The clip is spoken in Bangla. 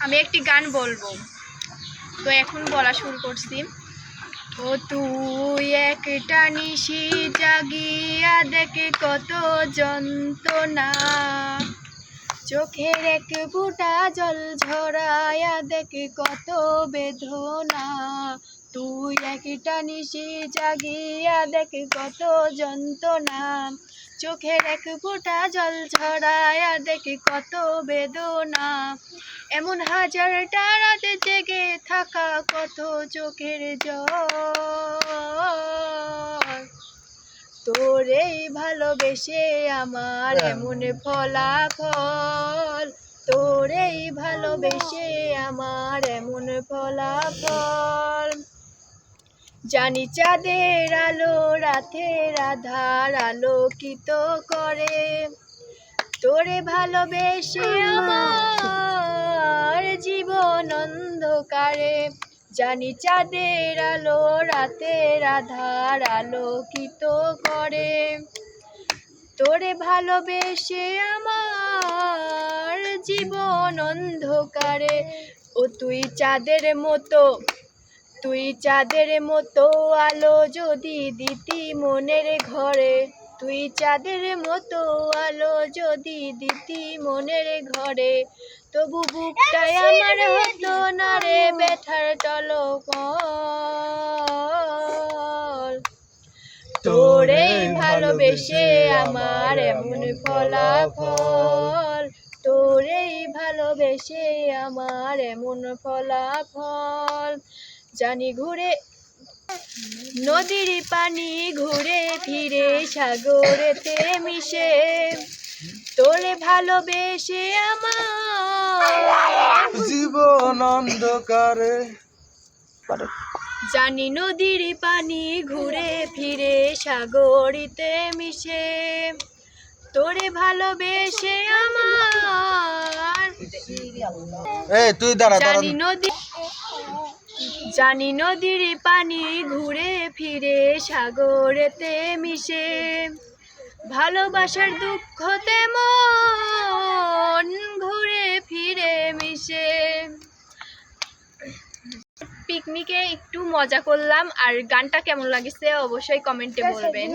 আমি একটি গান বলবো, তো এখন বলা শুরু করছি। ও তুই একটা নিশি জাগিয়া দেখে কত যন্ত্রণা, চোখের এক ফোঁটা জল ঝরায়া দেখে কত বেদনা। তুই একটা নিশি জাগিয়া দেখে কত যন্ত্রণা, চোখের এক ফোঁটা জল ঝরায়া দেখে কত বেদনা। এমন হাজারটা রাতে জেগে থাকা কত চোখের জল, তোরেই ভালোবেসে আমার এমন ফলাফল, তোরেই ভালোবেসে আমার এমন ফলাফল। জানি চাঁদের আলো রাতের আধার আলোকিত করে, তোরে ভালোবেসে আমার জীবন অন্ধকারে। জানি চাঁদের আলো রাতের আধার আলোকিত করে, তোরে ভালোবেসে আমার জীবন অন্ধকারে। ও তুই চাঁদের মতো, তুই চাঁদের মতো আলো যদি দিতি মনের ঘরে, তুই চাঁদের মতো আলো যদি দিতি মনের ঘরে, তবু বুকটাই আমার হতো না রে ব্যথার টলকল। তোরেই ভালোবেসে আমার এমন ফলাফল, তোরেই ভালোবেসে আমার এমন ফলাফল। জানি ঘুরে নদীর পানি ঘুরে ফিরে সাগরেতে মিশে, তোরে ভালোবেসে আমার জীবন অন্ধকারে। জানি নদীর পানি ঘুরে ফিরে সাগরিতে মিশে, তোরে ভালোবেসে আমার। তুই দাঁড়া দাঁড়া। জানি নদীর পানি ঘুরে ফিরে সাগরেতে মিশে, ভালোবাসার দুঃখ তেমন ঘুরে ফিরে মিশে। পিকনিকে একটু মজা করলাম, আর গানটা কেমন লাগছে অবশ্যই কমেন্টে বলবেন।